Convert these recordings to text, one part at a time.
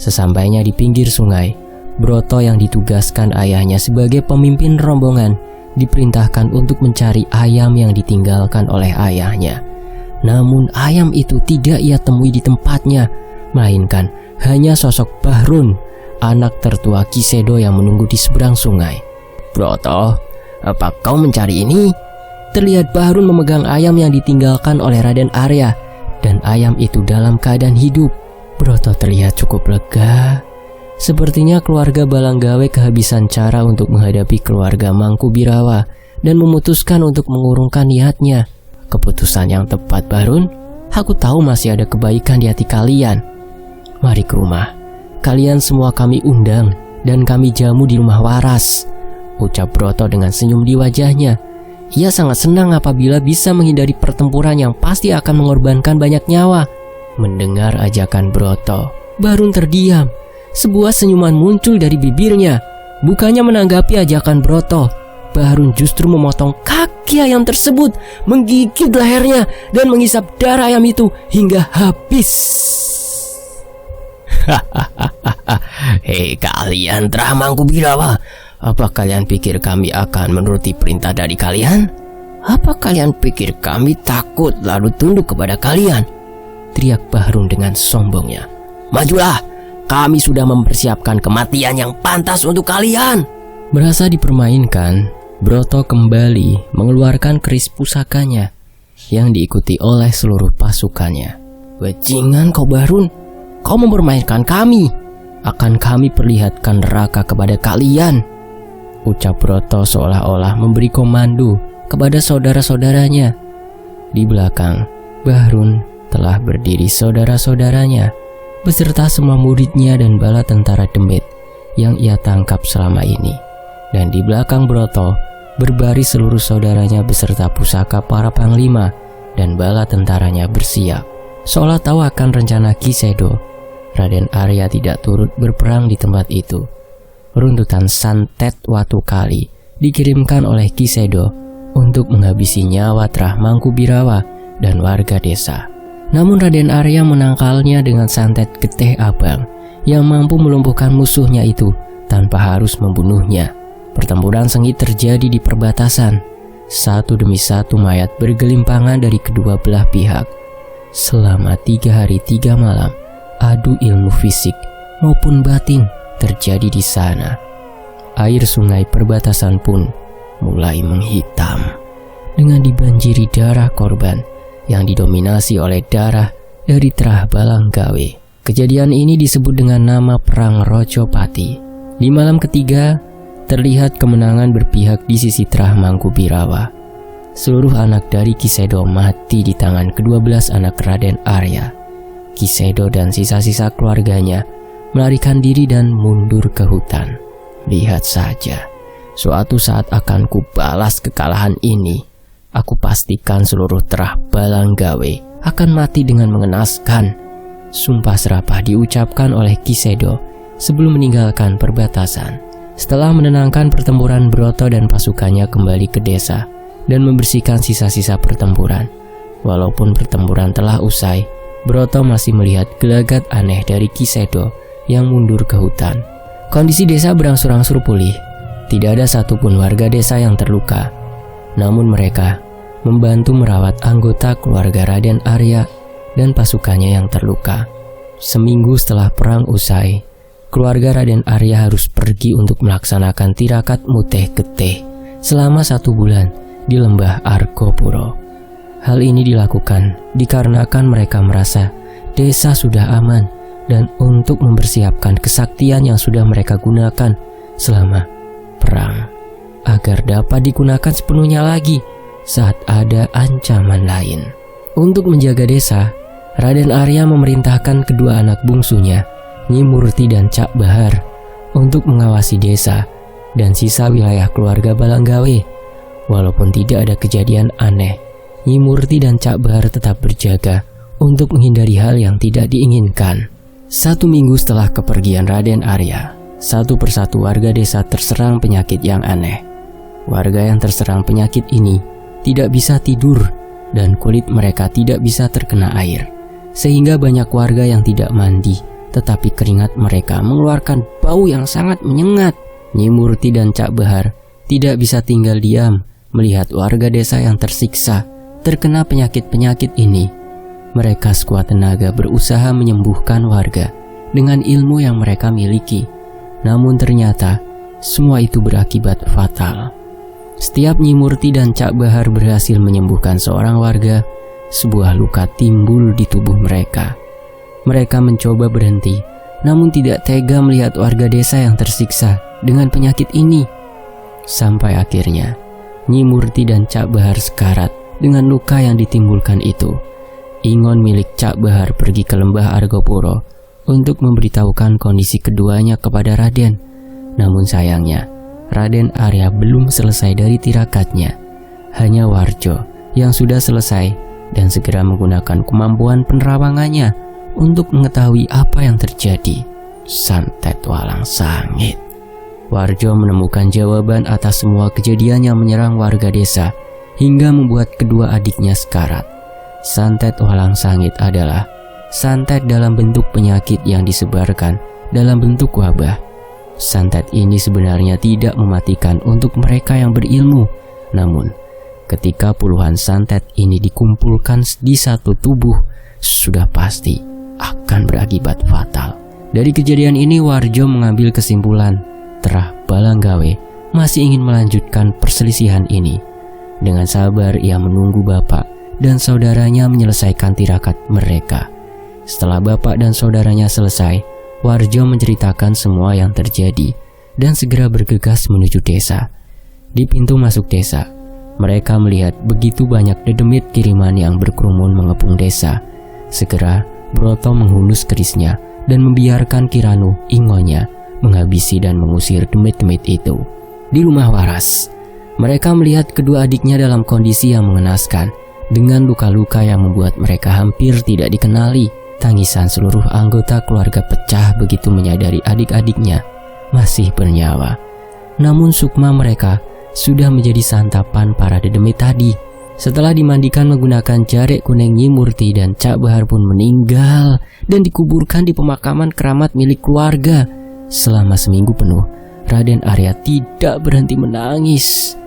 Sesampainya di pinggir sungai, Broto yang ditugaskan ayahnya sebagai pemimpin rombongan diperintahkan untuk mencari ayam yang ditinggalkan oleh ayahnya. Namun ayam itu tidak ia temui di tempatnya, melainkan hanya sosok Bahrun, anak tertua Kisedo yang menunggu di seberang sungai. "Broto, apa kau mencari ini?" Terlihat Bahrun memegang ayam yang ditinggalkan oleh Raden Arya, dan ayam itu dalam keadaan hidup. Broto terlihat cukup lega. Sepertinya keluarga Balanggawe kehabisan cara untuk menghadapi keluarga Mangkubirawa dan memutuskan untuk mengurungkan niatnya. "Keputusan yang tepat, Bahrun. Aku tahu masih ada kebaikan di hati kalian. Mari ke rumah. Kalian semua kami undang dan kami jamu di rumah waras," ucap Broto dengan senyum di wajahnya. Ia sangat senang apabila bisa menghindari pertempuran yang pasti akan mengorbankan banyak nyawa. Mendengar ajakan Broto, Bahrun terdiam. Sebuah senyuman muncul dari bibirnya. Bukannya menanggapi ajakan Broto, Bahrun justru memotong kaki ayam tersebut, menggigit lehernya, dan menghisap darah ayam itu hingga habis. "Hei kalian Trah Mangkubirawa, apa kalian pikir kami akan menuruti perintah dari kalian? Apa kalian pikir kami takut lalu tunduk kepada kalian?" teriak Bahrun dengan sombongnya. "Majulah! Kami sudah mempersiapkan kematian yang pantas untuk kalian." Merasa dipermainkan, Broto kembali mengeluarkan keris pusakanya yang diikuti oleh seluruh pasukannya. "Bajingan kau Bahrun, kau mempermainkan kami. Akan kami perlihatkan neraka kepada kalian," ucap Broto seolah-olah memberi komando kepada saudara-saudaranya. Di belakang, Bahrun telah berdiri saudara-saudaranya beserta semua muridnya dan bala tentara demit yang ia tangkap selama ini. Dan di belakang Broto berbaris seluruh saudaranya beserta pusaka para panglima dan bala tentaranya bersiap. Seolah tahu akan rencana Kisedo, Raden Arya tidak turut berperang di tempat itu. Runtutan santet Watu Kali dikirimkan oleh Kisedo untuk menghabisi nyawa Trah Mangkubirawa dan warga desa. Namun Raden Arya menangkalnya dengan santet Geteh Abang yang mampu melumpuhkan musuhnya itu tanpa harus membunuhnya. Pertempuran sengit terjadi di perbatasan. Satu demi satu mayat bergelimpangan dari kedua belah pihak. Selama 3 hari 3 malam, adu ilmu fisik maupun batin terjadi di sana. Air sungai perbatasan pun mulai menghitam dengan dibanjiri darah korban yang didominasi oleh darah dari Trah Balanggawe. Kejadian ini disebut dengan nama Perang Rojopati. Di malam ketiga, terlihat kemenangan berpihak di sisi Trah Mangkubirawa. Seluruh anak dari Kisedo mati di tangan ke-12 anak Raden Arya. Kisedo dan sisa-sisa keluarganya melarikan diri dan mundur ke hutan. Lihat saja, suatu saat akan kubalas kekalahan ini. Aku pastikan seluruh Trah Balanggawe akan mati dengan mengenaskan. Sumpah serapah diucapkan oleh Kisedo sebelum meninggalkan perbatasan. Setelah menenangkan pertempuran, Broto dan pasukannya kembali ke desa dan membersihkan sisa-sisa pertempuran. Walaupun pertempuran telah usai, Broto masih melihat gelagat aneh dari Kisedo yang mundur ke hutan. Kondisi desa berangsur-angsur pulih. Tidak ada satupun warga desa yang terluka. Namun mereka membantu merawat anggota keluarga Raden Arya dan pasukannya yang terluka. Seminggu setelah perang usai, keluarga Raden Arya harus pergi untuk melaksanakan tirakat Muteh Geteh selama 1 bulan di lembah Argopuro. Hal ini dilakukan dikarenakan mereka merasa desa sudah aman dan untuk mempersiapkan kesaktian yang sudah mereka gunakan selama perang, agar dapat digunakan sepenuhnya lagi saat ada ancaman lain. Untuk menjaga desa, Raden Arya memerintahkan kedua anak bungsunya, Nyi Murti dan Cak Bahar, untuk mengawasi desa dan sisa wilayah keluarga Balanggawe. Walaupun tidak ada kejadian aneh, Nyi Murti dan Cak Bahar tetap berjaga untuk menghindari hal yang tidak diinginkan. 1 minggu setelah kepergian Raden Arya, satu persatu warga desa terserang penyakit yang aneh. Warga yang terserang penyakit ini tidak bisa tidur dan kulit mereka tidak bisa terkena air, sehingga banyak warga yang tidak mandi tetapi keringat mereka mengeluarkan bau yang sangat menyengat. Nyi Murti dan Cak Bahar tidak bisa tinggal diam melihat warga desa yang tersiksa, terkena penyakit-penyakit ini. Mereka sekuat tenaga berusaha menyembuhkan warga dengan ilmu yang mereka miliki. Namun ternyata semua itu berakibat fatal. Setiap Nyi Murti dan Cak Bahar berhasil menyembuhkan seorang warga, sebuah luka timbul di tubuh mereka. Mereka mencoba berhenti, namun tidak tega melihat warga desa yang tersiksa dengan penyakit ini. Sampai akhirnya Nyi Murti dan Cak Bahar sekarat dengan luka yang ditimbulkan itu. Ingon milik Cak Bahar pergi ke lembah Argopuro untuk memberitahukan kondisi keduanya kepada Raden. Namun sayangnya Raden Arya belum selesai dari tirakatnya. Hanya Warjo yang sudah selesai dan segera menggunakan kemampuan penerawangannya untuk mengetahui apa yang terjadi. Santet Walang Sangit. Warjo menemukan jawaban atas semua kejadian yang menyerang warga desa hingga membuat kedua adiknya sekarat. Santet Walang Sangit adalah santet dalam bentuk penyakit yang disebarkan dalam bentuk wabah. Santet ini sebenarnya tidak mematikan untuk mereka yang berilmu. Namun, ketika puluhan santet ini dikumpulkan di satu tubuh, sudah pasti akan berakibat fatal. Dari kejadian ini, Warjo mengambil kesimpulan, Terah Balanggawe masih ingin melanjutkan perselisihan ini. Dengan sabar ia menunggu bapak dan saudaranya menyelesaikan tirakat mereka. Setelah bapak dan saudaranya selesai, Warjo menceritakan semua yang terjadi dan segera bergegas menuju desa. Di pintu masuk desa, mereka melihat begitu banyak dedemit kiriman yang berkerumun mengepung desa. Segera Broto menghunus kerisnya dan membiarkan Kiranu, Ingonya, menghabisi dan mengusir demit-demit itu. Di rumah Waras, mereka melihat kedua adiknya dalam kondisi yang mengenaskan, dengan luka-luka yang membuat mereka hampir tidak dikenali. Tangisan seluruh anggota keluarga pecah begitu menyadari adik-adiknya masih bernyawa. Namun sukma mereka sudah menjadi santapan para dedemit tadi. Setelah dimandikan menggunakan jarek kuning, Nyi Murti dan Cak Bahar pun meninggal dan dikuburkan di pemakaman keramat milik keluarga. Selama seminggu penuh, Raden Arya tidak berhenti menangis.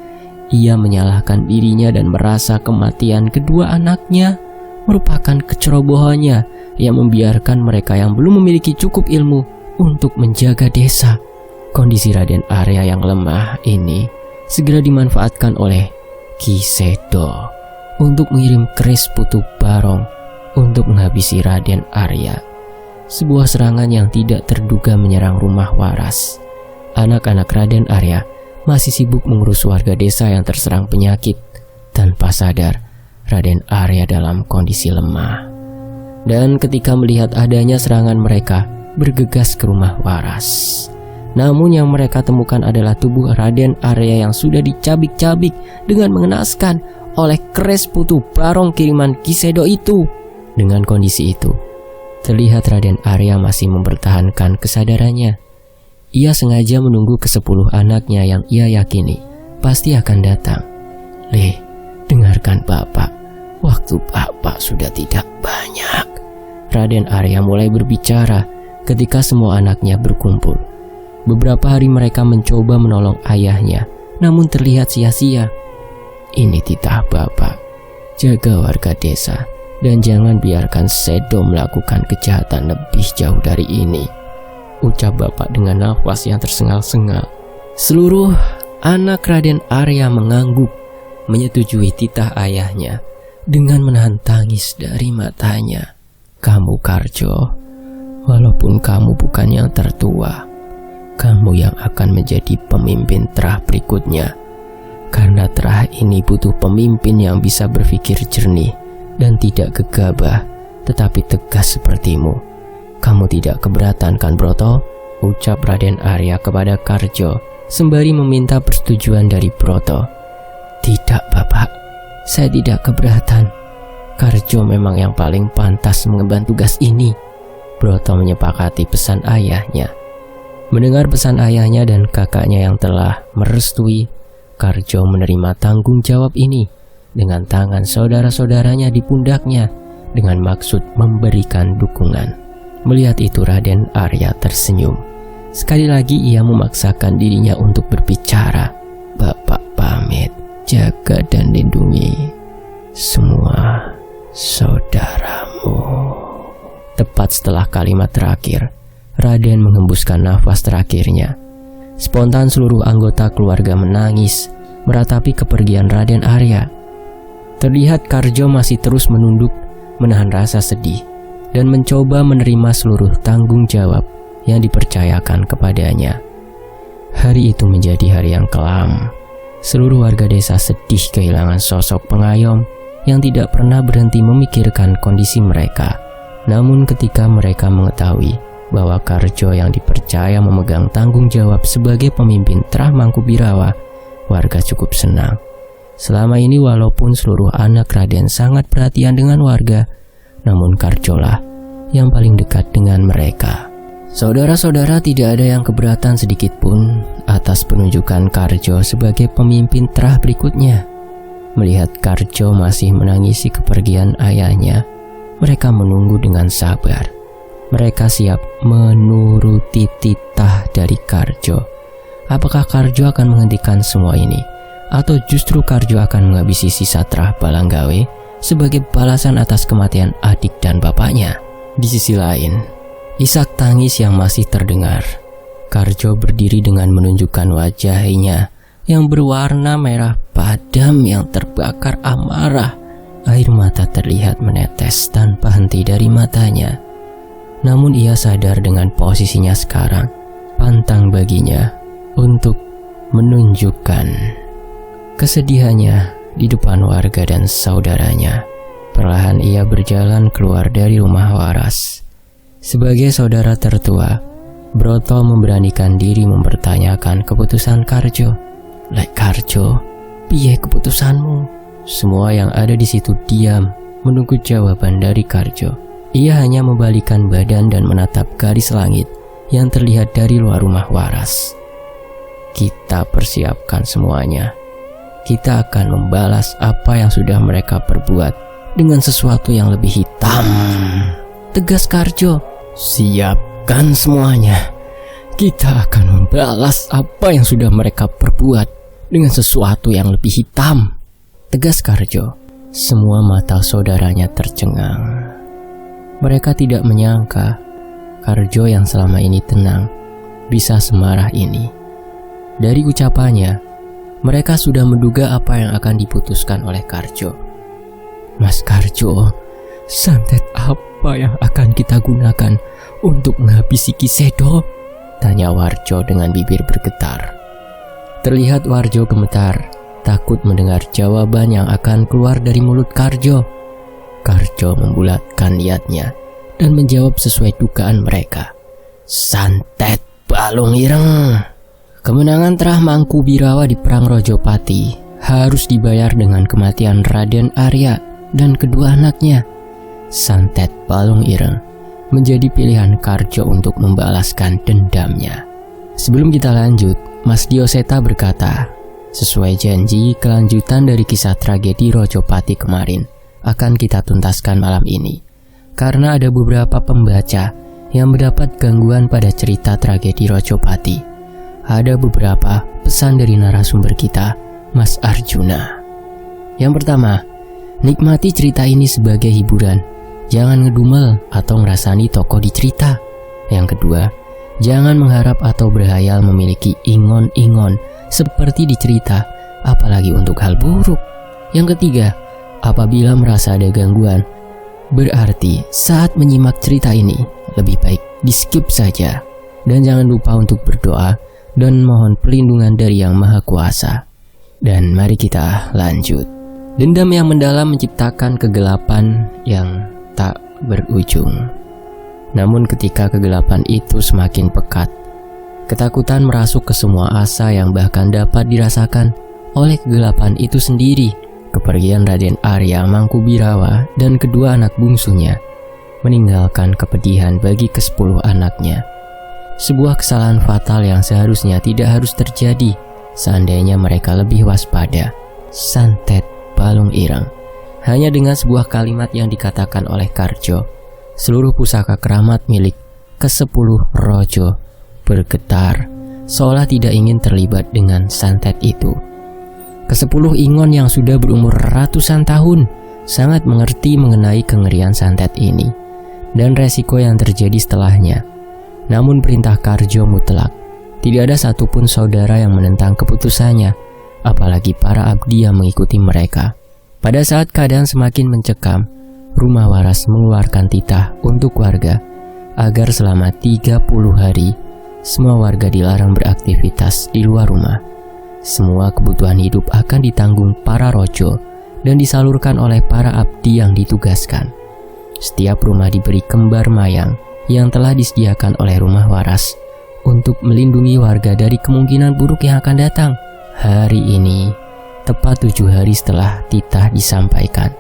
Ia menyalahkan dirinya dan merasa kematian kedua anaknya merupakan kecerobohannya yang membiarkan mereka yang belum memiliki cukup ilmu untuk menjaga desa. Kondisi Raden Arya yang lemah ini segera dimanfaatkan oleh Ki Sedo untuk mengirim keris Putu Barong untuk menghabisi Raden Arya. Sebuah serangan yang tidak terduga menyerang rumah Waras. Anak-anak Raden Arya masih sibuk mengurus warga desa yang terserang penyakit. Tanpa sadar, Raden Arya dalam kondisi lemah. Dan ketika melihat adanya serangan, mereka bergegas ke rumah Waras. Namun yang mereka temukan adalah tubuh Raden Arya yang sudah dicabik-cabik dengan mengenaskan oleh keris Putu Barong kiriman Ki Sedo itu. Dengan kondisi itu, terlihat Raden Arya masih mempertahankan kesadarannya. Ia sengaja menunggu ke-10 anaknya yang ia yakini pasti akan datang. "Le, dengarkan Bapak, waktu Bapak sudah tidak banyak." Raden Arya mulai berbicara ketika semua anaknya berkumpul. Beberapa hari mereka mencoba menolong ayahnya, namun terlihat sia-sia. "Ini titah Bapak, jaga warga desa dan jangan biarkan Sedo melakukan kejahatan lebih jauh dari ini," ucap Bapak dengan nafas yang tersengal-sengal. Seluruh anak Raden Arya mengangguk, menyetujui titah ayahnya dengan menahan tangis dari matanya. "Kamu Karjo, walaupun kamu bukan yang tertua, kamu yang akan menjadi pemimpin Terah berikutnya. Karena Terah ini butuh pemimpin yang bisa berpikir jernih dan tidak gegabah, tetapi tegas sepertimu. Kamu tidak keberatan kan Broto?" ucap Raden Arya kepada Karjo sembari meminta persetujuan dari Broto. "Tidak Bapak, saya tidak keberatan. Karjo memang yang paling pantas mengemban tugas ini." Broto menyepakati pesan ayahnya. Mendengar pesan ayahnya dan kakaknya yang telah merestui, Karjo menerima tanggung jawab ini dengan tangan saudara-saudaranya di pundaknya dengan maksud memberikan dukungan. Melihat itu Raden Arya tersenyum. Sekali lagi ia memaksakan dirinya untuk berbicara. Bapak pamit jaga dan lindungi semua saudaramu. Tepat setelah kalimat terakhir, Raden menghembuskan nafas terakhirnya. Spontan seluruh anggota keluarga menangis meratapi kepergian Raden Arya. Terlihat Karjo masih terus menunduk, menahan rasa sedih, dan mencoba menerima seluruh tanggung jawab yang dipercayakan kepadanya. Hari itu menjadi hari yang kelam. Seluruh warga desa sedih kehilangan sosok pengayom yang tidak pernah berhenti memikirkan kondisi mereka. Namun ketika mereka mengetahui bahwa Karjo yang dipercaya memegang tanggung jawab sebagai pemimpin Trah Mangkubirawa, warga cukup senang. Selama ini walaupun seluruh anak Raden sangat perhatian dengan warga, namun Karjo lah yang paling dekat dengan mereka. Saudara-saudara, tidak ada yang keberatan sedikit pun atas penunjukan Karjo sebagai pemimpin Trah berikutnya. Melihat Karjo masih menangisi kepergian ayahnya, mereka menunggu dengan sabar. Mereka siap menuruti titah dari Karjo. Apakah Karjo akan menghentikan semua ini? Atau justru Karjo akan menghabisi sisa Trah Balanggawe sebagai balasan atas kematian adik dan bapaknya? Di sisi lain, isak tangis yang masih terdengar. Karjo berdiri dengan menunjukkan wajahnya yang berwarna merah padam yang terbakar amarah. Air mata terlihat menetes tanpa henti dari matanya. Namun ia sadar dengan posisinya sekarang. Pantang baginya untuk menunjukkan kesedihannya di depan warga dan saudaranya. Perlahan ia berjalan keluar dari rumah waras. Sebagai saudara tertua, Broto memberanikan diri mempertanyakan keputusan Karjo. Lek Karjo, piye keputusanmu? Semua yang ada di situ diam, menunggu jawaban dari Karjo. Ia hanya membalikkan badan dan menatap garis langit yang terlihat dari luar rumah waras. Kita persiapkan semuanya. Kita akan membalas apa yang sudah mereka perbuat dengan sesuatu yang lebih hitam. Tegas Karjo. Siapkan semuanya. Kita akan membalas apa yang sudah mereka perbuat dengan sesuatu yang lebih hitam. Tegas Karjo. Semua mata saudaranya tercengang. Mereka tidak menyangka Karjo yang selama ini tenang bisa semarah ini. Dari ucapannya, mereka sudah menduga apa yang akan diputuskan oleh Karjo. Mas Karjo, santet apa yang akan kita gunakan untuk menghabisi Ki Sedo? Tanya Warjo dengan bibir bergetar. Terlihat Warjo gemetar, takut mendengar jawaban yang akan keluar dari mulut Karjo. Karjo membulatkan niatnya dan menjawab sesuai dugaan mereka. Santet balung ireng. Kemenangan Trah Mangkubirawa di Perang Rojopati harus dibayar dengan kematian Raden Arya dan kedua anaknya. Santet balung ireng menjadi pilihan Karjo untuk membalaskan dendamnya. Sebelum kita lanjut, Mas Dioseta berkata, sesuai janji, kelanjutan dari kisah tragedi Rojopati kemarin akan kita tuntaskan malam ini. Karena ada beberapa pembaca yang mendapat gangguan pada cerita tragedi Rojopati. Ada beberapa pesan dari narasumber kita, Mas Arjuna. Yang pertama, nikmati cerita ini sebagai hiburan. Jangan ngedumel atau ngerasani tokoh di cerita. Yang kedua, jangan mengharap atau berhayal memiliki ingon-ingon seperti di cerita, apalagi untuk hal buruk. Yang ketiga, apabila merasa ada gangguan, berarti saat menyimak cerita ini lebih baik di skip saja. Dan jangan lupa untuk berdoa dan mohon perlindungan dari Yang Maha Kuasa. Dan mari kita lanjut. Dendam yang mendalam menciptakan kegelapan yang tak berujung. Namun ketika kegelapan itu semakin pekat, ketakutan merasuk ke semua asa yang bahkan dapat dirasakan oleh kegelapan itu sendiri. Kepergian Raden Arya Mangkubirawa dan kedua anak bungsunya meninggalkan kepedihan bagi ke-10 anaknya. Sebuah kesalahan fatal yang seharusnya tidak harus terjadi seandainya mereka lebih waspada. Santet balung ireng. Hanya dengan sebuah kalimat yang dikatakan oleh Karjo, seluruh pusaka keramat milik ke-10 Rojo bergetar, seolah tidak ingin terlibat dengan santet itu. Ke-10 Ingon yang sudah berumur ratusan tahun sangat mengerti mengenai kengerian santet ini dan resiko yang terjadi setelahnya. Namun perintah Karjo mutlak. Tidak ada satupun saudara yang menentang keputusannya, apalagi para abdi yang mengikuti mereka. Pada saat keadaan semakin mencekam, Rumah Waras mengeluarkan titah untuk warga agar selama 30 hari semua warga dilarang beraktivitas di luar rumah. Semua kebutuhan hidup akan ditanggung para rojo dan disalurkan oleh para abdi yang ditugaskan. Setiap rumah diberi kembar mayang yang telah disediakan oleh Rumah Waras untuk melindungi warga dari kemungkinan buruk yang akan datang. Hari ini, tepat 7 hari setelah titah disampaikan,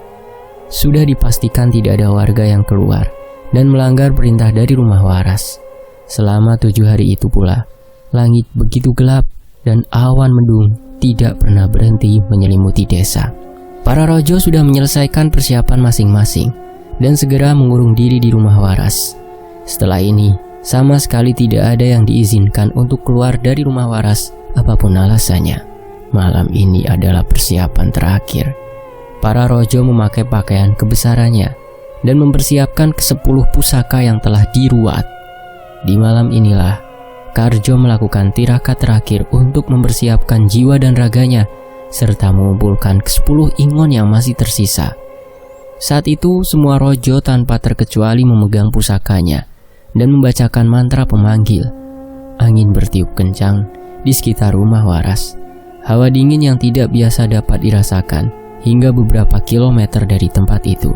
sudah dipastikan tidak ada warga yang keluar dan melanggar perintah dari Rumah Waras. Selama 7 hari itu pula, langit begitu gelap dan awan mendung tidak pernah berhenti menyelimuti desa. Para rojo sudah menyelesaikan persiapan masing-masing dan segera mengurung diri di Rumah Waras. Setelah ini, sama sekali tidak ada yang diizinkan untuk keluar dari Rumah Waras apapun alasannya. Malam ini adalah persiapan terakhir. Para rojo memakai pakaian kebesarannya dan mempersiapkan ke-10 pusaka yang telah diruat. Di malam inilah Karjo melakukan tirakat terakhir untuk mempersiapkan jiwa dan raganya serta mengumpulkan ke-10 Ingon yang masih tersisa. Saat itu semua rojo tanpa terkecuali memegang pusakanya dan membacakan mantra pemanggil. Angin bertiup kencang di sekitar Rumah Waras. Hawa dingin yang tidak biasa dapat dirasakan hingga beberapa kilometer dari tempat itu.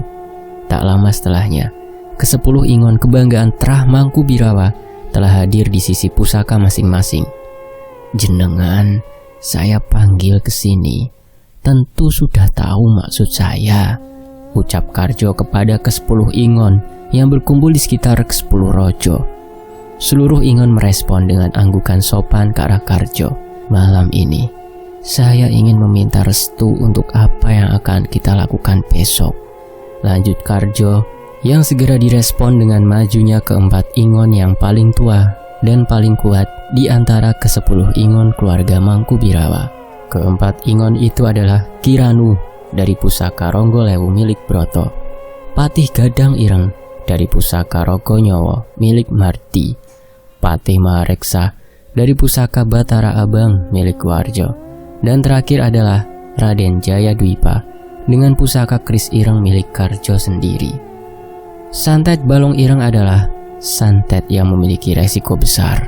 Tak lama setelahnya, ke-10 Ingon kebanggaan Trah Mangkubirawa telah hadir di sisi pusaka masing-masing. Jenengan, saya panggil ke sini. Tentu sudah tahu maksud saya, ucap Karjo kepada ke-10 Ingon yang berkumpul di sekitar ke-10 rojo. Seluruh Ingon merespon dengan anggukan sopan ke arah Karjo. Malam ini, saya ingin meminta restu untuk apa yang akan kita lakukan besok, lanjut Karjo yang segera direspon dengan majunya ke-4 Ingon yang paling tua dan paling kuat di antara ke-10 Ingon keluarga Mangkubirawa. Ke-4 Ingon itu adalah Kiranu dari pusaka Ronggolewu milik Broto, Patih Gadang Ireng dari pusaka Rogonyowo milik Mardi, Patih Mahareksa dari pusaka Batara Abang milik Warjo, dan terakhir adalah Raden Jaya Dwipa dengan pusaka Kris Ireng milik Karjo sendiri. Santet Balong Ireng adalah santet yang memiliki resiko besar.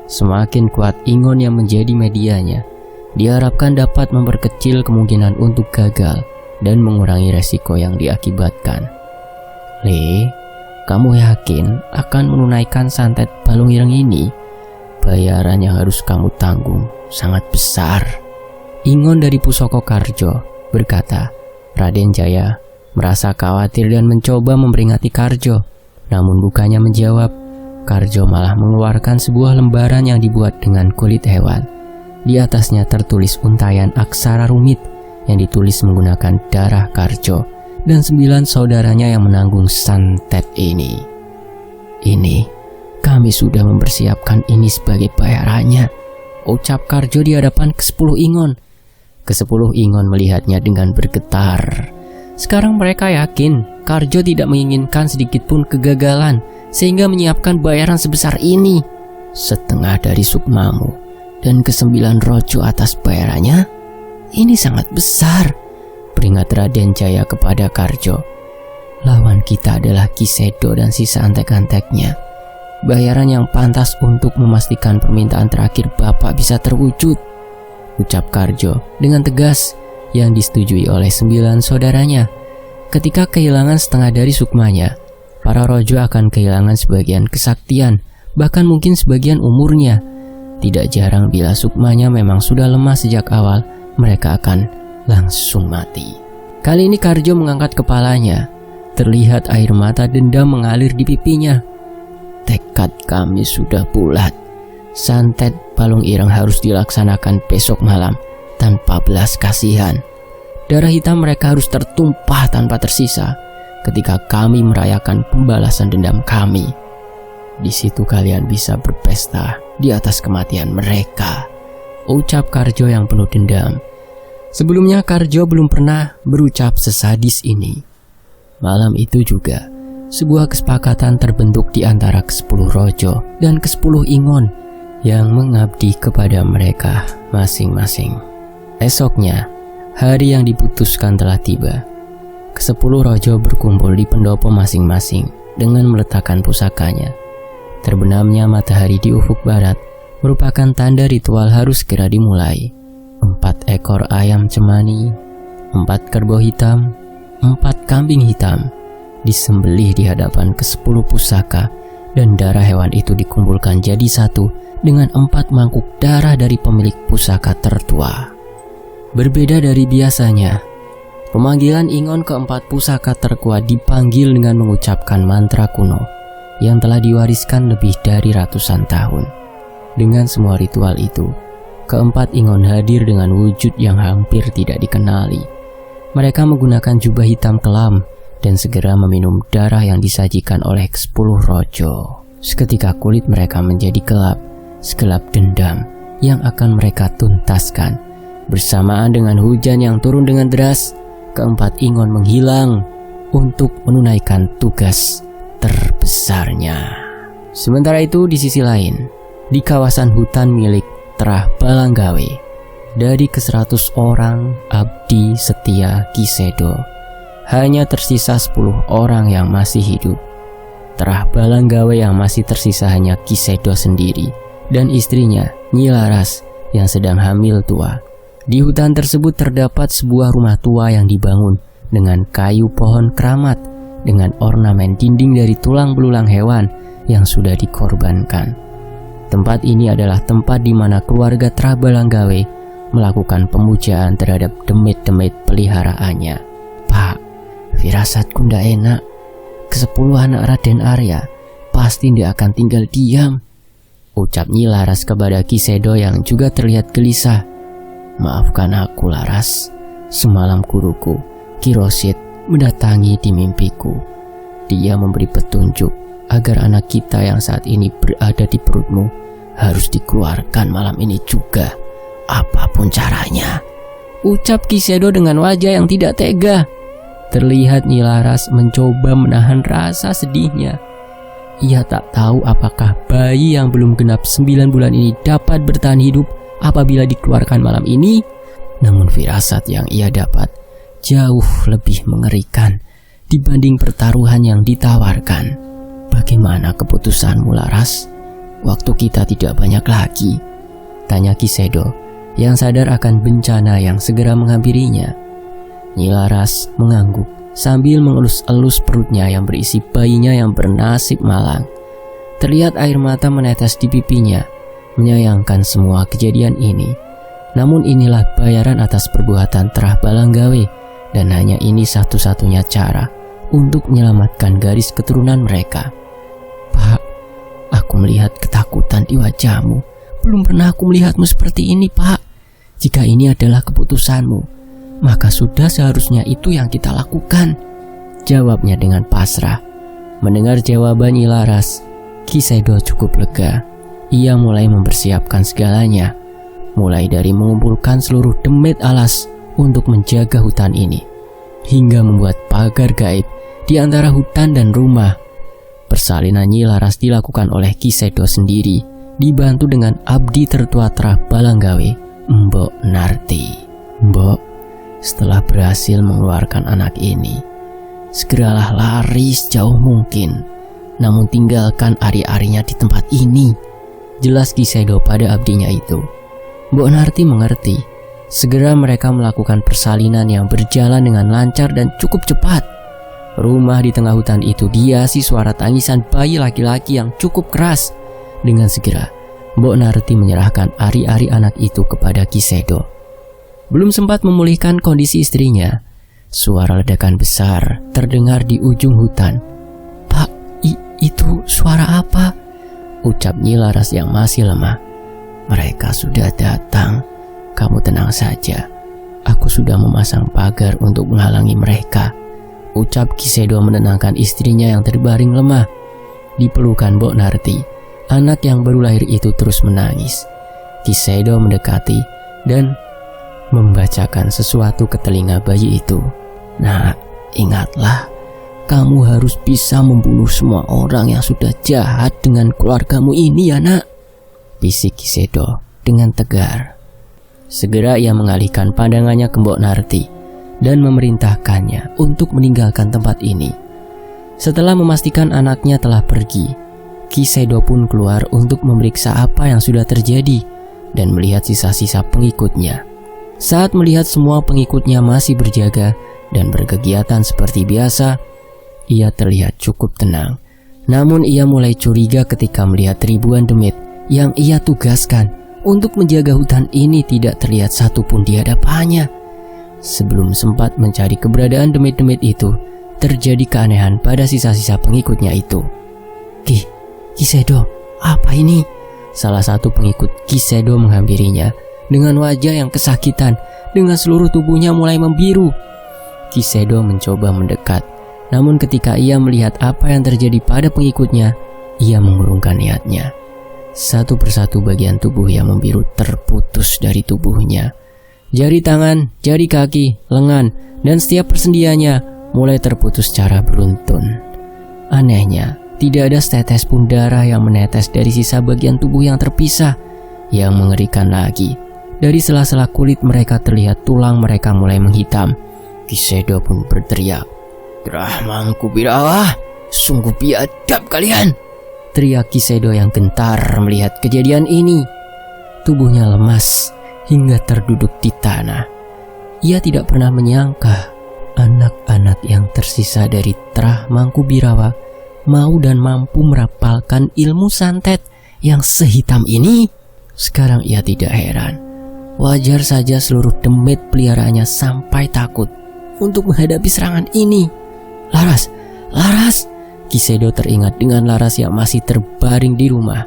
Semakin kuat Ingon yang menjadi medianya, diharapkan dapat memperkecil kemungkinan untuk gagal dan mengurangi resiko yang diakibatkan. Le, kamu yakin akan menunaikan santet Balong Ireng ini? Bayaran yang harus kamu tanggung sangat besar. Ingon dari Pusoko Karjo berkata. Raden Jaya merasa khawatir dan mencoba memperingati Karjo. Namun bukannya menjawab, Karjo malah mengeluarkan sebuah lembaran yang dibuat dengan kulit hewan. Di atasnya tertulis untayan aksara rumit yang ditulis menggunakan darah Karjo dan 9 saudaranya yang menanggung santet ini. Ini, kami sudah mempersiapkan ini sebagai bayarannya, ucap Karjo di hadapan ke-10 Ingon. Ke-10 Ingon melihatnya dengan bergetar. Sekarang mereka yakin Karjo tidak menginginkan sedikit pun kegagalan sehingga menyiapkan bayaran sebesar ini. Setengah dari sukmamu dan ke-9 rojo atas bayarannya? Ini sangat besar, peringat Raden Jaya kepada Karjo. Lawan kita adalah Kisedo dan sisa antek-anteknya. Bayaran yang pantas untuk memastikan permintaan terakhir Bapak bisa terwujud, ucap Karjo dengan tegas yang disetujui oleh 9 saudaranya. Ketika kehilangan setengah dari sukmanya, para rojo akan kehilangan sebagian kesaktian, bahkan mungkin sebagian umurnya. Tidak jarang bila sukmanya memang sudah lemah sejak awal, mereka akan langsung mati. Kali ini Karjo mengangkat kepalanya. Terlihat air mata dendam mengalir di pipinya. Tekad kami sudah bulat. Santet Balong Ireng harus dilaksanakan besok malam tanpa belas kasihan. Darah hitam mereka harus tertumpah tanpa tersisa. ketika kami merayakan pembalasan dendam kami. Di situ kalian bisa berpesta di atas kematian mereka," ucap Karjo yang penuh dendam. Sebelumnya Karjo belum pernah berucap sesadis ini. Malam itu juga, sebuah kesepakatan terbentuk di antara ke-10 Rojo dan ke-10 Ingon yang mengabdi kepada mereka masing-masing. Esoknya, hari yang diputuskan telah tiba. Ke-10 Rojo berkumpul di pendopo masing-masing dengan meletakkan pusakanya. Terbenamnya matahari di ufuk barat merupakan tanda ritual harus segera dimulai. 4 ekor ayam cemani, 4 kerbau hitam, 4 kambing hitam disembelih di hadapan ke-10 pusaka, dan darah hewan itu dikumpulkan jadi satu dengan 4 mangkuk darah dari pemilik pusaka tertua. Berbeda dari biasanya, pemanggilan Ingon ke-4 pusaka terkuat dipanggil dengan mengucapkan mantra kuno yang telah diwariskan lebih dari ratusan tahun. Dengan semua ritual itu, ke-4 Ingon hadir dengan wujud yang hampir tidak dikenali. Mereka menggunakan jubah hitam kelam dan segera meminum darah yang disajikan oleh ke-10 Rojo. Seketika kulit mereka menjadi gelap, segelap dendam yang akan mereka tuntaskan. Bersamaan dengan hujan yang turun dengan deras, ke-4 Ingon menghilang untuk menunaikan tugas terbesarnya. Sementara itu di sisi lain, di kawasan hutan milik Trah Balanggawe, dari ke-100 orang abdi setia Ki Sedo, hanya tersisa 10 orang yang masih hidup. Trah Balanggawe yang masih tersisa hanya Ki Sedo sendiri dan istrinya Nyi Laras yang sedang hamil tua. Di hutan tersebut terdapat sebuah rumah tua yang dibangun dengan kayu pohon keramat dengan ornamen dinding dari tulang belulang hewan yang sudah dikorbankan. Tempat ini adalah tempat di mana keluarga Trah Balanggawe melakukan pemujaan terhadap demit-demit peliharaannya. "Pak, firasatku ndak enak. Ke-10 anak Raden Arya pasti ndak akan tinggal diam," ucap Nyi Laras kepada Ki Sedo yang juga terlihat gelisah. "Maafkan aku, Laras. Semalam guruku, Ki Rosid, mendatangi di mimpiku. Dia memberi petunjuk agar anak kita yang saat ini berada di perutmu harus dikeluarkan malam ini juga, apapun caranya," ucap Ki Sedo dengan wajah yang tidak tega. Terlihat Nyi Laras mencoba menahan rasa sedihnya. Ia tak tahu apakah bayi yang belum genap 9 bulan ini dapat bertahan hidup apabila dikeluarkan malam ini. Namun firasat yang ia dapat jauh lebih mengerikan dibanding pertaruhan yang ditawarkan. "Bagaimana keputusanmu, Laras? Waktu kita tidak banyak lagi," tanya Ki Sedo yang sadar akan bencana yang segera menghampirinya. Nyi Laras mengangguk sambil mengelus-elus perutnya yang berisi bayinya yang bernasib malang. Terlihat air mata menetes di pipinya, menyayangkan semua kejadian ini. Namun inilah bayaran atas perbuatan Trah Balanggawe, dan hanya ini satu-satunya cara untuk menyelamatkan garis keturunan mereka. "Pak, aku melihat ketakutan di wajahmu. Belum pernah aku melihatmu seperti ini, Pak. Jika ini adalah keputusanmu, maka sudah seharusnya itu yang kita lakukan," jawabnya dengan pasrah. Mendengar jawaban Nyi Laras, Ki Sedo cukup lega. Ia mulai mempersiapkan segalanya, mulai dari mengumpulkan seluruh demit alas untuk menjaga hutan ini, hingga membuat pagar gaib di antara hutan dan rumah. Persalinan Nyi Laras dilakukan oleh Ki Sedo sendiri, dibantu dengan abdi tertua Trah Balanggawe, Mbok Narti. "Mbok, setelah berhasil mengeluarkan anak ini, segeralah lari sejauh mungkin, namun tinggalkan ari-arinya di tempat ini," jelas Ki Sedo pada abdinya itu. Mbok Narti mengerti. Segera mereka melakukan persalinan yang berjalan dengan lancar dan cukup cepat. Rumah di tengah hutan itu dihiasi suara tangisan bayi laki-laki yang cukup keras. Dengan segera, Mbok Narti menyerahkan ari-ari anak itu kepada Ki Sedo. Belum sempat memulihkan kondisi istrinya, suara ledakan besar terdengar di ujung hutan. "Pak, itu suara apa?" ucap Nyi Laras yang masih lemah. "Mereka sudah datang. Kamu tenang saja. Aku sudah memasang pagar untuk menghalangi mereka," ucap Kisedo menenangkan istrinya yang terbaring lemah. Di pelukan Mbok Narti, anak yang baru lahir itu terus menangis. Kisedo mendekati dan membacakan sesuatu ke telinga bayi itu. "Nak, ingatlah, kamu harus bisa membunuh semua orang yang sudah jahat dengan keluargamu ini ya nak," bisik Kisedo dengan tegar. Segera ia mengalihkan pandangannya ke Mbok Narti dan memerintahkannya untuk meninggalkan tempat ini. Setelah memastikan anaknya telah pergi, Kisedo pun keluar untuk memeriksa apa yang sudah terjadi dan melihat sisa-sisa pengikutnya. Saat melihat semua pengikutnya masih berjaga dan berkegiatan seperti biasa, ia terlihat cukup tenang. Namun ia mulai curiga ketika melihat ribuan demit yang ia tugaskan untuk menjaga hutan ini tidak terlihat satupun di hadapannya. Sebelum sempat mencari keberadaan demit-demit itu, terjadi keanehan pada sisa-sisa pengikutnya itu. Kisedo, apa ini?" Salah satu pengikut Kisedo menghampirinya dengan wajah yang kesakitan, dengan seluruh tubuhnya mulai membiru. Kisedo mencoba mendekat, namun ketika ia melihat apa yang terjadi pada pengikutnya, ia mengurungkan niatnya. Satu persatu bagian tubuh yang membiru terputus dari tubuhnya. Jari tangan, jari kaki, lengan, dan setiap persendiannya mulai terputus secara beruntun. Anehnya, tidak ada setetes pun darah yang menetes dari sisa bagian tubuh yang terpisah. Yang mengerikan lagi, dari sela-sela kulit mereka terlihat tulang mereka mulai menghitam. Kisedo pun berteriak, "Trah Mangkubirawa, sungguh biadab kalian!" teriak Kisedo yang gentar melihat kejadian ini. Tubuhnya lemas hingga terduduk di tanah. Ia tidak pernah menyangka anak-anak yang tersisa dari Trah Mangkubirawa mau dan mampu merapalkan ilmu santet yang sehitam ini. Sekarang ia tidak heran. Wajar saja seluruh demit peliharaannya sampai takut untuk menghadapi serangan ini. Laras! Kisedo teringat dengan Laras yang masih terbaring di rumah.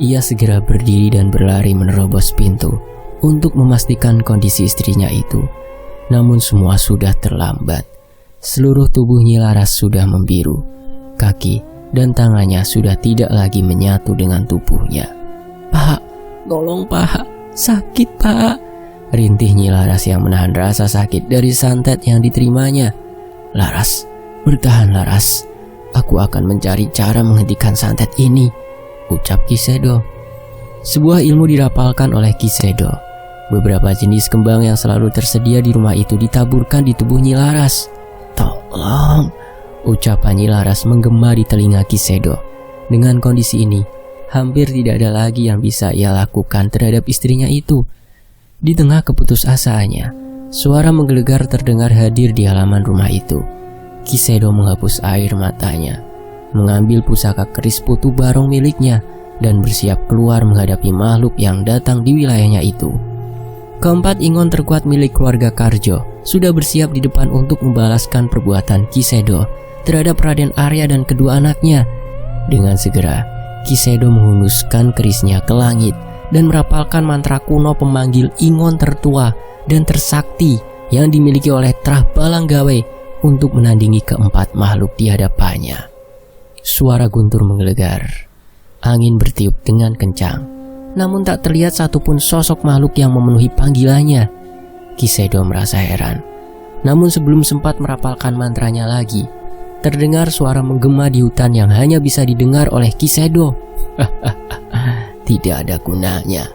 Ia segera berdiri dan berlari menerobos pintu untuk memastikan kondisi istrinya itu. Namun semua sudah terlambat. Seluruh tubuh Nyi Laras sudah membiru. Kaki dan tangannya sudah tidak lagi menyatu dengan tubuhnya. "Pak, tolong Pak, sakit Pak," rintih Nyi Laras yang menahan rasa sakit dari santet yang diterimanya. "Laras, bertahan Laras. Aku akan mencari cara menghentikan santet ini," ucap Kisedo. Sebuah ilmu dirapalkan oleh Kisedo. Beberapa jenis kembang yang selalu tersedia di rumah itu ditaburkan di tubuh Nyi Laras. "Tolong," ucapan Nyi Laras menggema di telinga Kisedo. Dengan kondisi ini, hampir tidak ada lagi yang bisa ia lakukan terhadap istrinya itu. Di tengah keputusasaannya, suara menggelegar terdengar hadir di halaman rumah itu. Kisedo menghapus air matanya, mengambil pusaka keris putu barong miliknya, dan bersiap keluar menghadapi makhluk yang datang di wilayahnya itu. Keempat ingon terkuat milik keluarga Karjo sudah bersiap di depan untuk membalaskan perbuatan Kisedo terhadap Raden Arya dan kedua anaknya. Dengan segera, Kisedo menghunuskan kerisnya ke langit dan merapalkan mantra kuno pemanggil ingon tertua dan tersakti yang dimiliki oleh Trah Balanggawe untuk menandingi keempat makhluk di hadapannya. Suara guntur menggelegar. Angin bertiup dengan kencang. Namun tak terlihat satupun sosok makhluk yang memenuhi panggilannya. Kisedo merasa heran. Namun sebelum sempat merapalkan mantranya lagi, terdengar suara menggema di hutan yang hanya bisa didengar oleh Kisedo. "Tidak ada gunanya.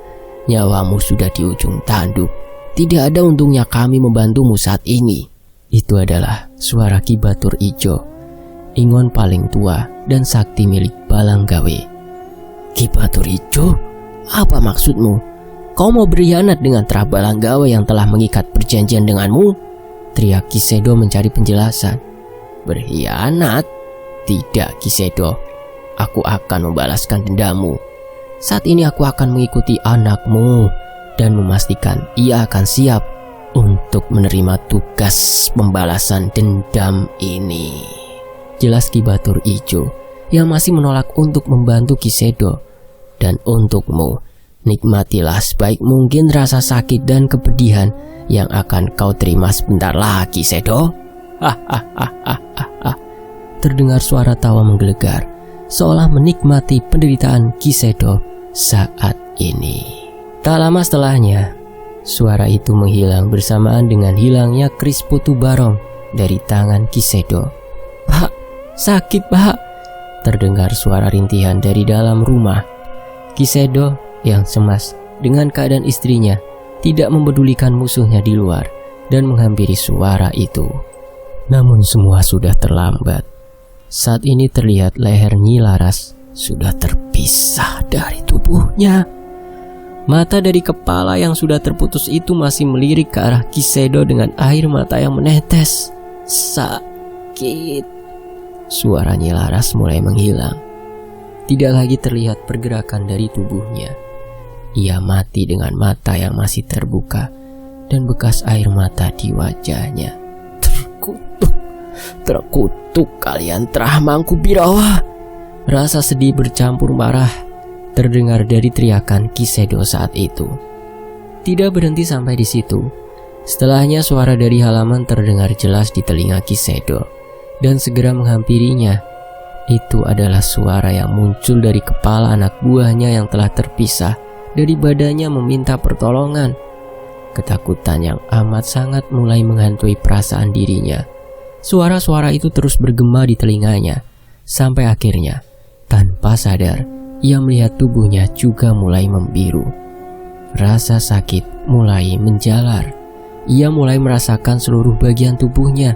Nyawamu sudah di ujung tanduk. Tidak ada untungnya kami membantumu saat ini." Itu adalah suara Ki Batur Ijo, ingon paling tua dan sakti milik Balanggawe. "Ki Batur Ijo? Apa maksudmu? Kau mau berkhianat dengan Trah Balanggawe yang telah mengikat perjanjian denganmu?" teriak Kisedo mencari penjelasan. "Berkhianat? Tidak Kisedo. Aku akan membalaskan dendamu. Saat ini aku akan mengikuti anakmu dan memastikan ia akan siap untuk menerima tugas pembalasan dendam ini," jelas Ki Batur Ijo yang masih menolak untuk membantu Kisedo. "Dan untukmu, nikmatilah sebaik mungkin rasa sakit dan kepedihan yang akan kau terima sebentar lagi, Sedo." Terdengar suara tawa menggelegar, seolah menikmati penderitaan Kisedo saat ini. Tak lama setelahnya, suara itu menghilang bersamaan dengan hilangnya keris putu barong dari tangan Kisedo. "Pak, sakit pak!" Terdengar suara rintihan dari dalam rumah. Kisedo yang cemas dengan keadaan istrinya tidak mempedulikan musuhnya di luar dan menghampiri suara itu. Namun semua sudah terlambat. Saat ini terlihat leher Nyi Laras sudah terpisah dari tubuhnya. Mata dari kepala yang sudah terputus itu masih melirik ke arah Kisedo dengan air mata yang menetes. "Sakit." Suara Nyi Laras mulai menghilang. Tidak lagi terlihat pergerakan dari tubuhnya. Ia mati dengan mata yang masih terbuka dan bekas air mata di wajahnya. Terkutuk kalian telah Mangku Birawa." Rasa sedih bercampur marah terdengar dari teriakan Kisedo saat itu. Tidak berhenti sampai di situ. Setelahnya suara dari halaman terdengar jelas di telinga Kisedo dan segera menghampirinya. Itu adalah suara yang muncul dari kepala anak buahnya yang telah terpisah dari badannya meminta pertolongan. Ketakutan yang amat sangat mulai menghantui perasaan dirinya. Suara-suara itu terus bergema di telinganya, sampai akhirnya, tanpa sadar, ia melihat tubuhnya juga mulai membiru. Rasa sakit mulai menjalar. Ia mulai merasakan seluruh bagian tubuhnya,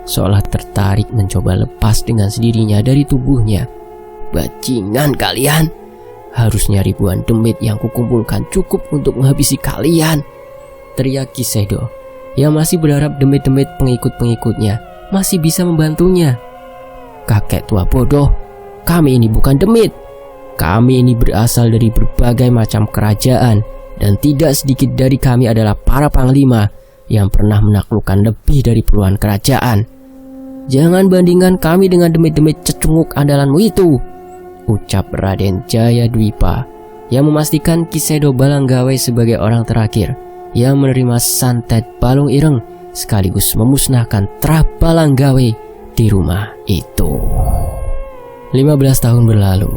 seolah tertarik mencoba lepas dengan sendirinya dari tubuhnya. "Bajingan kalian! Harusnya ribuan demit yang kukumpulkan cukup untuk menghabisi kalian!" teriak Kisedo, yang masih berharap demit-demit pengikut-pengikutnya masih bisa membantunya. "Kakek tua bodoh, kami ini bukan demit. Kami ini berasal dari berbagai macam kerajaan, dan tidak sedikit dari kami adalah para panglima yang pernah menaklukkan lebih dari puluhan kerajaan. Jangan bandingkan kami dengan demit-demit cecunguk andalanmu itu," ucap Raden Jayadwipa, yang memastikan Kisedo Balanggawe sebagai orang terakhir yang menerima santet Balung Ireng sekaligus memusnahkan Trah Balanggawe di rumah itu. 15 tahun berlalu.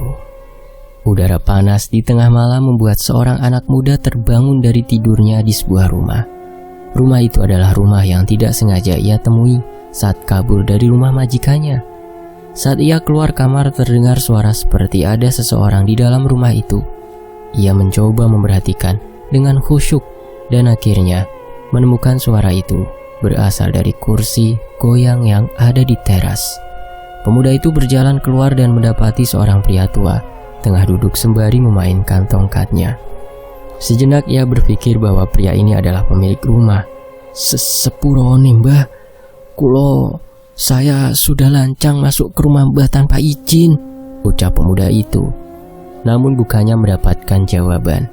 Udara panas di tengah malam membuat seorang anak muda terbangun dari tidurnya di sebuah rumah. Rumah itu adalah rumah yang tidak sengaja ia temui saat kabur dari rumah majikannya. Saat ia keluar kamar terdengar suara seperti ada seseorang di dalam rumah itu. Ia mencoba memperhatikan dengan khusyuk dan akhirnya menemukan suara itu berasal dari kursi goyang yang ada di teras. Pemuda itu berjalan keluar dan mendapati seorang pria tua tengah duduk sembari memainkan tongkatnya. Sejenak ia berpikir bahwa pria ini adalah pemilik rumah. "Sepurone mbah, kulo saya sudah lancang masuk ke rumah mbah tanpa izin," ucap pemuda itu. Namun bukannya mendapatkan jawaban.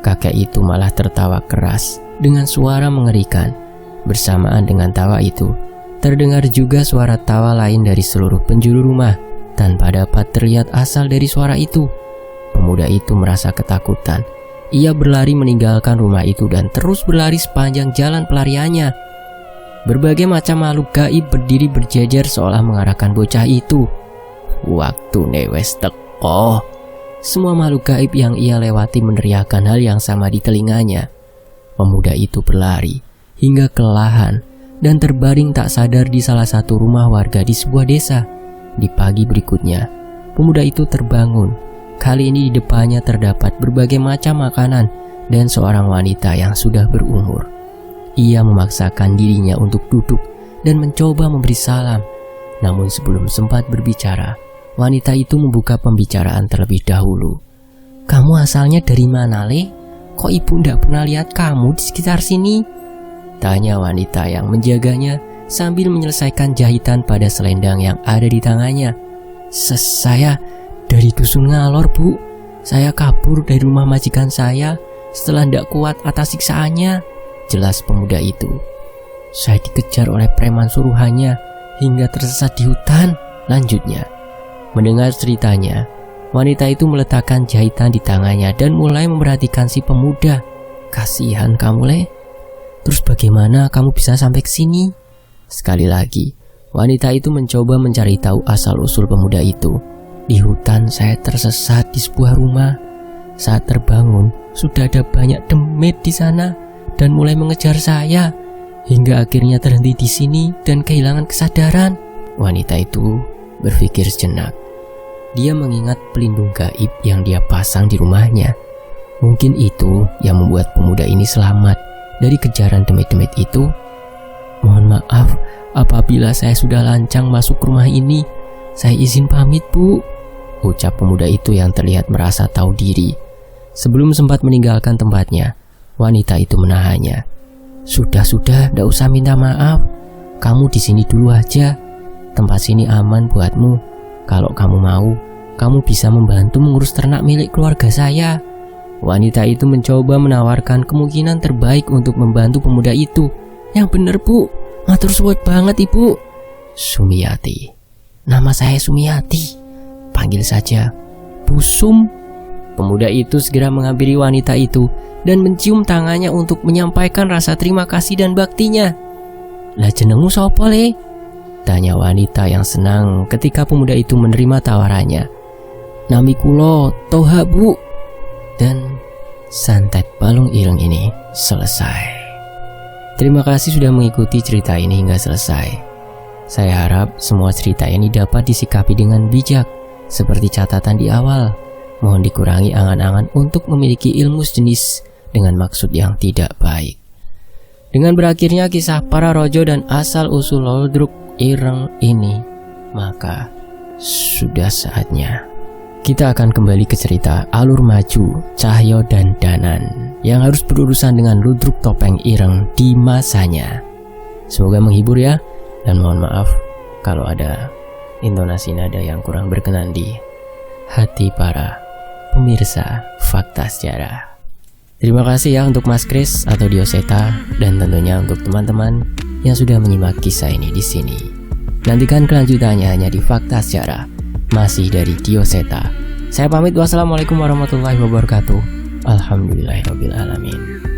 Kakek itu malah tertawa keras dengan suara mengerikan. Bersamaan dengan tawa itu, terdengar juga suara tawa lain dari seluruh penjuru rumah tanpa dapat terlihat asal dari suara itu. Pemuda itu merasa ketakutan. Ia berlari meninggalkan rumah itu dan terus berlari sepanjang jalan pelariannya. Berbagai macam makhluk gaib berdiri berjajar seolah mengarahkan bocah itu. Waktu wes teko. Semua makhluk gaib yang ia lewati meneriakkan hal yang sama di telinganya. Pemuda itu berlari hingga kelelahan dan terbaring tak sadar di salah satu rumah warga di sebuah desa. Di pagi berikutnya, pemuda itu terbangun. Kali ini di depannya terdapat berbagai macam makanan dan seorang wanita yang sudah berumur. Ia memaksakan dirinya untuk duduk dan mencoba memberi salam. Namun sebelum sempat berbicara, wanita itu membuka pembicaraan terlebih dahulu. "Kamu asalnya dari mana, Le? Kok ibu tidak pernah lihat kamu di sekitar sini?" tanya wanita yang menjaganya sambil menyelesaikan jahitan pada selendang yang ada di tangannya. Saya dari dusun Ngalor, Bu. Saya kabur dari rumah majikan saya setelah tidak kuat atas siksaannya," jelas pemuda itu. "Saya dikejar oleh preman suruhannya hingga tersesat di hutan," lanjutnya. Mendengar ceritanya, wanita itu meletakkan jahitan di tangannya dan mulai memperhatikan si pemuda. "Kasihan kamu, Le. Terus bagaimana kamu bisa sampai ke sini?" Sekali lagi, Wanita itu mencoba mencari tahu asal-usul pemuda itu. Di hutan saya tersesat di sebuah rumah. Saat terbangun, sudah ada banyak demit di sana dan mulai mengejar saya. Hingga akhirnya terhenti di sini dan kehilangan kesadaran. Wanita itu berpikir sejenak. Dia mengingat pelindung gaib yang dia pasang di rumahnya. Mungkin itu yang membuat pemuda ini selamat dari kejaran demit-demit itu. Mohon maaf apabila saya sudah lancang masuk rumah ini. Saya izin pamit, Bu, ucap pemuda itu yang terlihat merasa tahu diri. Sebelum sempat meninggalkan tempatnya, wanita itu menahannya. Sudah, ndak usah minta maaf. Kamu di sini dulu aja. Tempat sini aman buatmu. Kalau kamu mau, kamu bisa membantu mengurus ternak milik keluarga saya. Wanita itu mencoba menawarkan kemungkinan terbaik untuk membantu pemuda itu. Yang bener, Bu. Matur suwun banget, Ibu. Sumiati. Nama saya Sumiati. Panggil saja Bu Sum. Pemuda itu segera menghampiri wanita itu dan mencium tangannya untuk menyampaikan rasa terima kasih dan baktinya. Lah jenengmu sapa, Le? Tanya wanita yang senang ketika pemuda itu menerima tawarannya. Nami kulo Toha, Bu. Dan santet balung ireng ini selesai. Terima kasih sudah mengikuti cerita ini hingga selesai. Saya harap semua cerita ini dapat disikapi dengan bijak. Seperti catatan di awal, mohon dikurangi angan-angan untuk memiliki ilmu sejenis dengan maksud yang tidak baik. Dengan berakhirnya kisah para rojo dan asal-usul Ludruk ireng ini, maka sudah saatnya kita akan kembali ke cerita alur maju Cahyo dan Danan yang harus berurusan dengan Ludruk topeng ireng di masanya. Semoga menghibur ya, dan mohon maaf kalau ada intonasi nada yang kurang berkenan di hati para pemirsa Fakta Sejarah. Terima kasih ya untuk Mas Kris atau Dioseta, dan tentunya untuk teman-teman yang sudah menyimak kisah ini di sini. Nantikan kelanjutannya hanya di Fakta Sejarah, masih dari Dioseta. Saya pamit, wassalamualaikum warahmatullahi wabarakatuh. Alhamdulillahirabbil alamin.